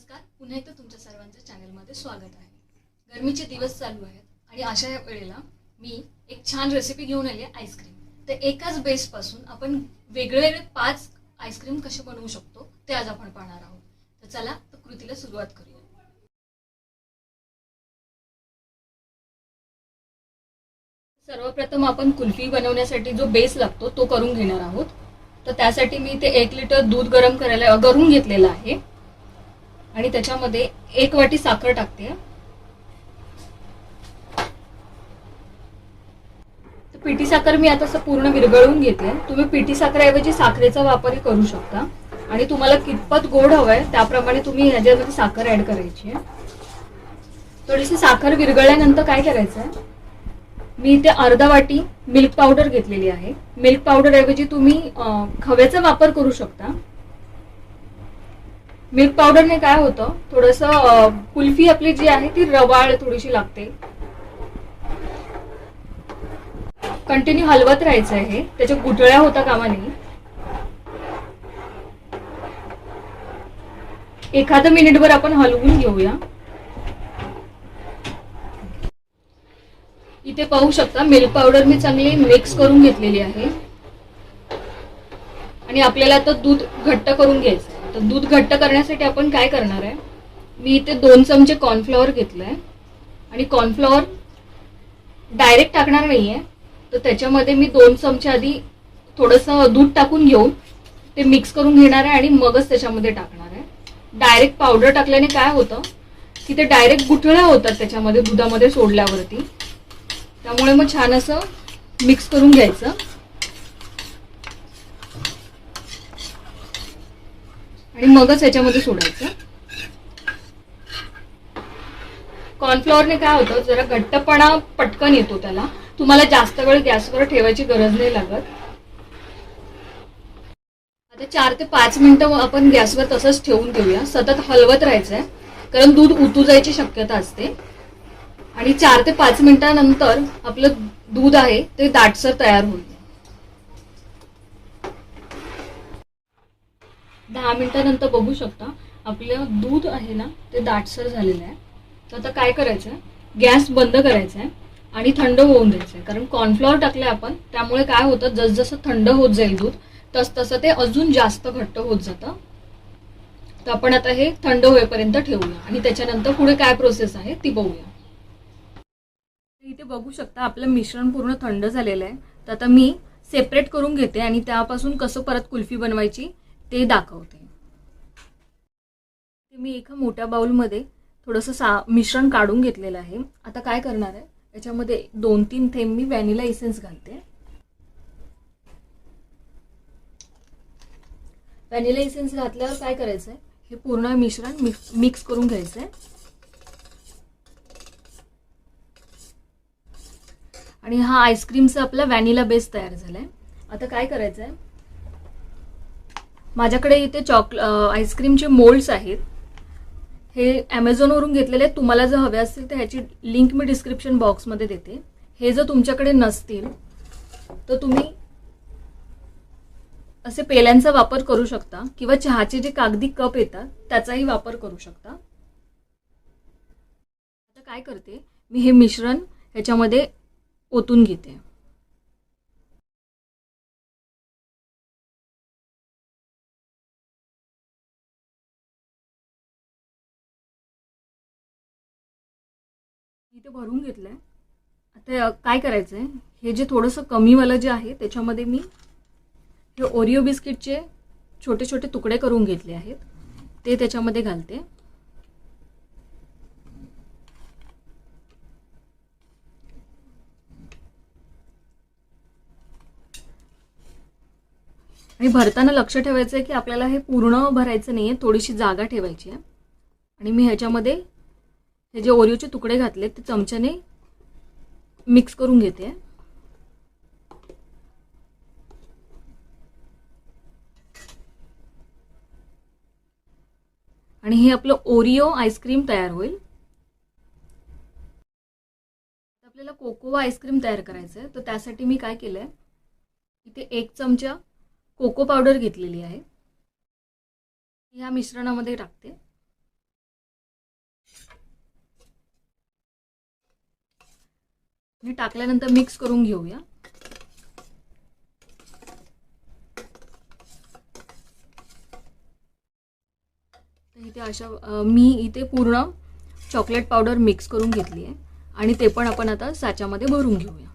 नमस्कार, पुन्हा एकदा तुमच्या सर्वांचं चॅनलमध्ये स्वागत आहे। गरमीचे दिवस चालू आहेत आणि अशा वेळेला मी एक छान रेसिपी घेऊन आली आहे आईस्क्रीम। तर एकाच बेस पासून आपण वेगवेगळे 5 आईस्क्रीम कसे बनवू शकतो ते आज आपण पाहणार आहोत। तर चला तर कृतीला सुरुवात करूया। सर्वप्रथम आपण कुल्फी बनवण्यासाठी जो बेस लागतो तो करून घेणार आहोत। तर त्यासाठी मी इथे 1 लिटर दूध गरम घेतलेलं आहे आणि त्याच्यामध्ये 1 वाटी साखर टाकते। तर पिठी साखर मी आता पूर्ण विरघळवून घेते। तुम्ही पिठी साखरेऐवजी साखरेचा वापरही करू शकता आणि तुम्हाला कितपत गोड हवंय त्याप्रमाणे तुम्ही ह्याच्यामध्ये साखर ऍड करायची आहे। थोडीशी साखर विरघळल्यानंतर काय करायचं, मी इथे अर्धा वाटी मिल्क पावडर घेतलेली आहे। मिल्क पावडर ऐवजी तुम्ही खव्याचा वापर करू शकता। मिल्क पावडरने काय होतं, थोडंसं कुल्फी आपली जी आहे ती रवाळ थोडीशी लागते। कंटिन्यू हलवत राहायचं आहे, त्याच्या गुठळ्या होता कामा नये। एखादा मिनिटभर आपण हलवून घेऊया। इथे पाहू शकता मिल्क पावडर मी चांगली मिक्स करून घेतलेली आहे आणि आपल्याला आता दूध घट्ट करून घ्यायचं आहे। तर दूध घट्ट करण्यासाठी आपण काय करणार आहे, मी इथे 2 चमचे कॉर्नफ्लॉवर घेतलंय आणि कॉर्नफ्लॉवर डायरेक्ट टाकणार नाहीये। तर त्याच्यामध्ये मी 2 चमचे आधी थोडंसं दूध टाकून घेऊन ते मिक्स करून घेणार आहे आणि मगच त्याच्यामध्ये टाकणार आहे। डायरेक्ट पावडर टाकल्याने काय होतं की ते डायरेक्ट गुठळ्या होतात त्याच्यामध्ये दुधामध्ये सोडल्यावरती। त्यामुळे मग छान असं मिक्स करून घ्यायचं आणि मगच याच्यामध्ये सोडायचं। कॉर्नफ्लॉवरने काय होतं, जरा घट्टपणा पटकन येतो त्याला। तुम्हाला जास्त वेळ गॅसवर ठेवायची गरज नाही लागत। आता 4 ते 5 मिनिटं आपण गॅसवर तसंच ठेवून देऊया। सतत हलवत राहायचंय कारण दूध उतू जायची शक्यता असते आणि 4 ते 5 मिनिटांनंतर आपलं दूध आहे ते दाटसर तयार होईल। 10 मिनिटांनंतर बघू शकता आपलं दूध आहे ना ते दाटसर झालेलं आहे। तर आता काय करायचं, गॅस बंद करायचा आहे आणि थंड होऊन द्यायचं आहे। कारण कॉर्नफ्लॉवर टाकले आपण, त्यामुळे काय होतं जसजसं थंड होत जाईल दूध तसतसं ते अजून जास्त घट्ट होत जातं। तर आपण आता हे थंड होईपर्यंत ठेवूया आणि त्याच्यानंतर पुढे काय प्रोसेस आहे ती बघूया। इथे बघू शकता आपलं मिश्रण पूर्ण थंड झालेलं आहे। तर आता मी सेपरेट करून घेते आणि त्यापासून कसं परत कुल्फी बनवायची ते दाखवते। मी एका मोठ्या बाउलमध्ये थोडंसं मिश्रण काढून घेतलेलं आहे। आता काय करणार आहे, याच्यामध्ये 2-3 थेंब मी व्हॅनिला इसेन्स घालते। व्हॅनिला इसेन्स घातल्यावर काय करायचंय, हे पूर्ण मिश्रण मिक्स करून घ्यायचंय आणि हा आईस्क्रीमचा आपला व्हॅनिला बेस तयार झालाय। आता काय करायचंय, माझ्याकडे इथे आईस्क्रीमचे मोल्ड्स आहेत। हे Amazonवरून घेतलेले। तुम्हाला जर हवे असतील तर ह्याची लिंक मी डिस्क्रिप्शन बॉक्समध्ये देते। हे जर तुमच्याकडे नसतील तर तुम्ही असे पेल्यांचा वापर करू शकता किंवा चहाचे जे कागदी कप येतात त्याचाही वापर करू शकता। आता काय करते, मी हे मिश्रण ह्याच्यामध्ये ओतून घेते। इथे भरून घेतलंय। आता काय करायचंय, हे जे थोडंसं कमीवालं जे आहे त्याच्यामध्ये मी हे ओरिओ बिस्किटचे छोटे छोटे तुकडे करून घेतले आहेत ते त्याच्यामध्ये घालते आणि भरताना लक्ष ठेवायचं आहे की आपल्याला हे पूर्ण भरायचं नाहीये, थोडीशी जागा ठेवायची आहे। आणि मी ह्याच्यामध्ये हे जे ओरिओचे तुकडे घातले ते चमच्याने मिक्स करून घेते आणि हे आपलं ओरिओ आईस्क्रीम तयार होईल। आपल्याला कोकोआ आईस्क्रीम तयार करायचं आहे। तर त्यासाठी मी काय केलंय, इथे 1 चमचा कोको पावडर घेतलेली आहे, या मिश्रणामध्ये टाकते आणि टाकल्यानंतर मिक्स करून घेऊया. इथे अशा मी इथे पूर्ण चॉकलेट पावडर मिक्स करून घेतली आहे आणि ते पण आपण आता साच्यामध्ये भरून घेऊया.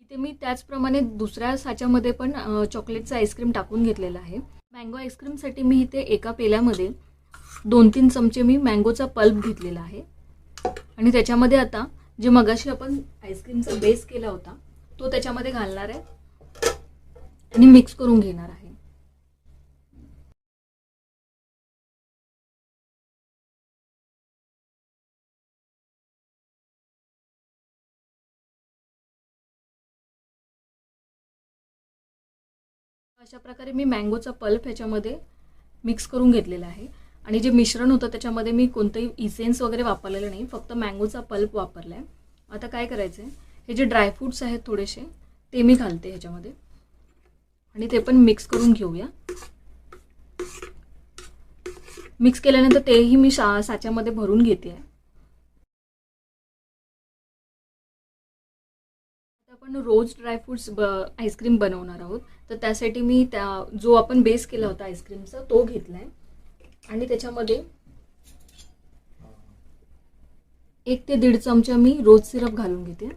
इथे मी त्याचप्रमाणे दुसऱ्या साच्यामध्ये पण चॉकलेटचं आईस्क्रीम टाकून घेतलेलं आहे. मँगो आईस्क्रीमसाठी मी इथे एका पेल्यामध्ये 2-3 चमचे मी मँगोचा पल्प घेतलेला आहे आणि त्याच्यामध्ये आता जे मगाशी आपण आईस्क्रीमचा बेस केला होता तो त्याच्यामध्ये घालणार आहे आणि मिक्स करून घेणार आहे. अशा प्रकारे मी मँगोचा पल्प ह्याच्यामध्ये मिक्स करून घेतलेला आहे आणि जे मिश्रण होतं त्याच्यामध्ये मी कोणतंही इसेन्स वगैरे वापरलेलं नाही, फक्त मँगोचा पल्प वापरला आहे. आता काय करायचं आहे, हे जे ड्रायफ्रूट्स आहेत थोडेसे ते मी घालते ह्याच्यामध्ये आणि ते पण मिक्स करून घेऊया. मिक्स केल्यानंतर तेही मी साच्यामध्ये भरून घेते आहे. आपण रोज ड्रायफ्रुट्स आईस्क्रीम बनवणार आहोत, तर त्यासाठी मी जो आपण बेस केला होता आईस्क्रीमचा तो घेतलाय आणि त्याच्यामध्ये 1 ते 1.5 चमचा मी रोज सिरप घालून घेते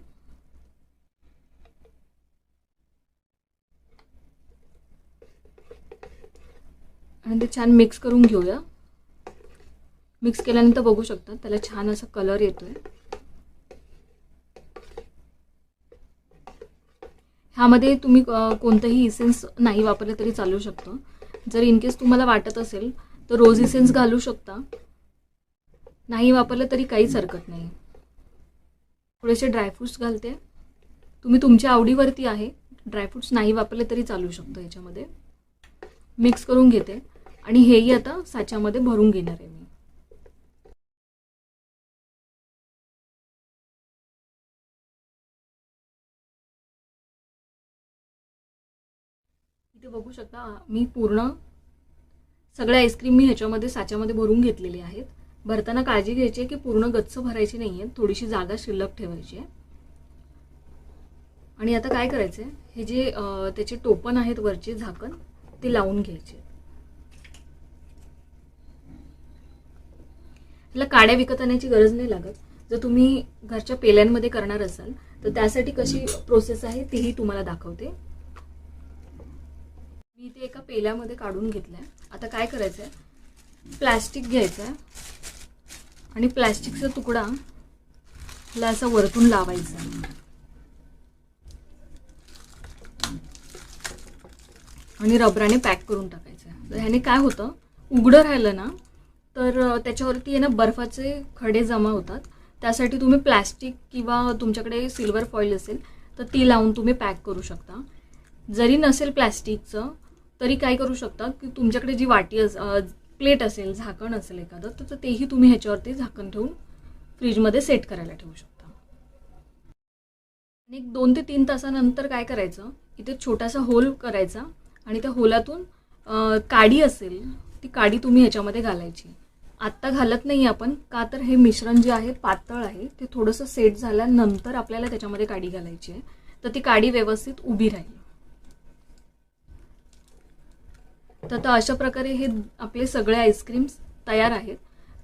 आणि ते छान मिक्स करून घेऊया. मिक्स केल्यानंतर बघू शकता त्याला छान असा कलर येतोय. ह्यामध्ये तुम्ही कोणतंही इसेन्स नाही वापरले तरी चालू शकतं. जर इन केस तुम्हाला वाटत असेल तर रोज इसेन्स घालू शकता, नाही वापरलं तरी काहीच हरकत नाही. थोडेसे ड्रायफ्रुट्स घालते, तुम्ही तुमच्या आवडीवरती आहे, ड्रायफ्रुट्स नाही वापरले तरी चालू शकतं. याच्यामध्ये मिक्स करून घेते आणि हेही आता साच्यामध्ये भरून घेणार आहे मी. इथे बघू शकता मी पूर्ण सगळे आईस्क्रीम मी ह्याच्यामध्ये साच्यामध्ये भरून घेतलेले आहेत. भरताना काळजी घ्यायची आहे की पूर्ण गच्च भरायची नाहीये, थोडीशी जागा शिल्लक ठेवायची आहे. आणि आता काय करायचंय, हे जे त्याचे टोपण आहेत वरचे झाकण ते लावून घ्यायचे. ह्याला काड्या विकत आणायची गरज नाही लागत. जर तुम्ही घरच्या पेल्यांमध्ये करणार असाल तर त्यासाठी कशी प्रोसेस आहे तेही तुम्हाला दाखवते. मी इथे एका पेल्यामध्ये काढून घेतलंय. आता काय करायचंय, प्लास्टिक घ्यायचं आहे आणि प्लास्टिकचा तुकडा ला असा वरतून लावायचा आणि रबराने पॅक करून टाकायचं. ह्याने काय होतं, उघडं राहिलं ना तर त्याच्यावरती आहे ना बर्फाचे खडे जमा होतात. त्यासाठी तुम्ही प्लास्टिक किंवा तुमच्याकडे सिल्वर फॉईल असेल तर ती लावून तुम्ही पॅक करू शकता. जरी नसेल प्लास्टिकचं तरी काय करू शकता की तुमच्याकडे जी वाटी प्लेट असेल, झाकण असेल एखादं, तर तेही तुम्ही ह्याच्यावरती झाकण ठेवून फ्रीजमध्ये सेट करायला ठेवू शकता. आणि 2 ते 3 तासानंतर काय करायचं, इथे छोटासा होल करायचा आणि त्या होलातून काडी असेल ती काडी तुम्ही ह्याच्यामध्ये घालायची. आत्ता घालत नाही आपण, का तर हे मिश्रण जे आहे पातळ आहे, ते थोडंसं सेट झाल्यानंतर आपल्याला त्याच्यामध्ये काडी घालायची आहे, तर ती काडी व्यवस्थित उभी राहील. तर अशा प्रकारे हे आपले सगळे आईस्क्रीम्स तयार आहेत.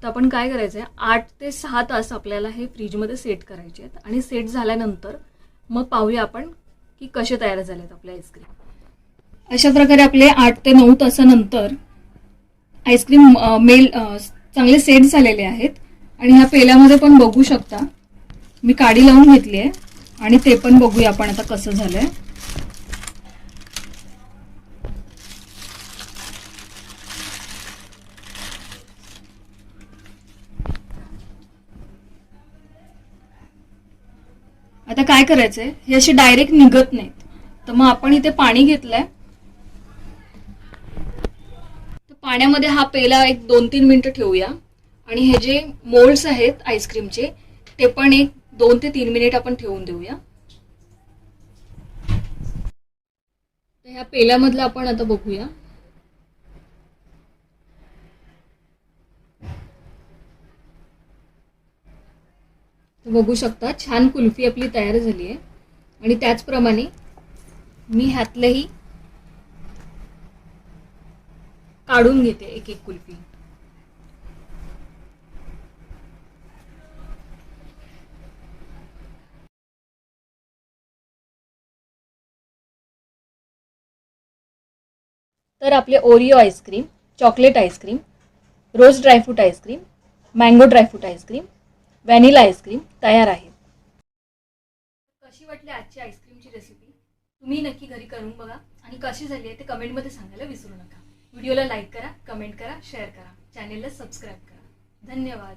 तर आपण काय करायचं आहे, 8 ते 6 तास आपल्याला हे फ्रीजमध्ये सेट करायचे आहेत आणि सेट झाल्यानंतर मग पाहूया आपण की कसे तयार झालेत आपले आईस्क्रीम. अशा प्रकारे आपले 8 ते 9 तासानंतर आईस्क्रीम चांगले सेट झालेले आहेत आणि ह्या पेल्यामध्ये पण बघू शकता मी काडी लावून घेतली आहे आणि ते पण बघूया आपण आता कसं झालंय. आता काय करायचंय, हे असे डायरेक्ट निघत नाहीत, तर मग आपण इथे पाणी घेतलंय. तर पाण्यामध्ये हा पेला एक 2-3 मिनिटं ठेवूया आणि हे जे मोल्ड्स आहेत आईस्क्रीमचे ते पण एक 2 ते 3 मिनिट आपण ठेवून देऊया. तर ह्या पेल्यामधलं आपण आता बघूया. तर बघू शकता छान कुल्फी आपली तयार झाली आहे. आणि त्याचप्रमाणे मी ह्यातलंही काढून घेते एक एक कुल्फी. तर आपले Oreo ice cream, chocolate ice cream, rose dry fruit ice cream, mango dry fruit ice cream, vanilla ice cream तयार आहे. कशी वाटली आजची आईस्क्रीमची रेसिपी? तुम्ही नक्की घरी करून बघा आणि कशी झाली आहे ते कमेंटमध्ये सांगायला विसरू नका. व्हिडिओला लाईक करा, कमेंट करा, शेअर करा, चॅनेलला सबस्क्राईब करा. धन्यवाद.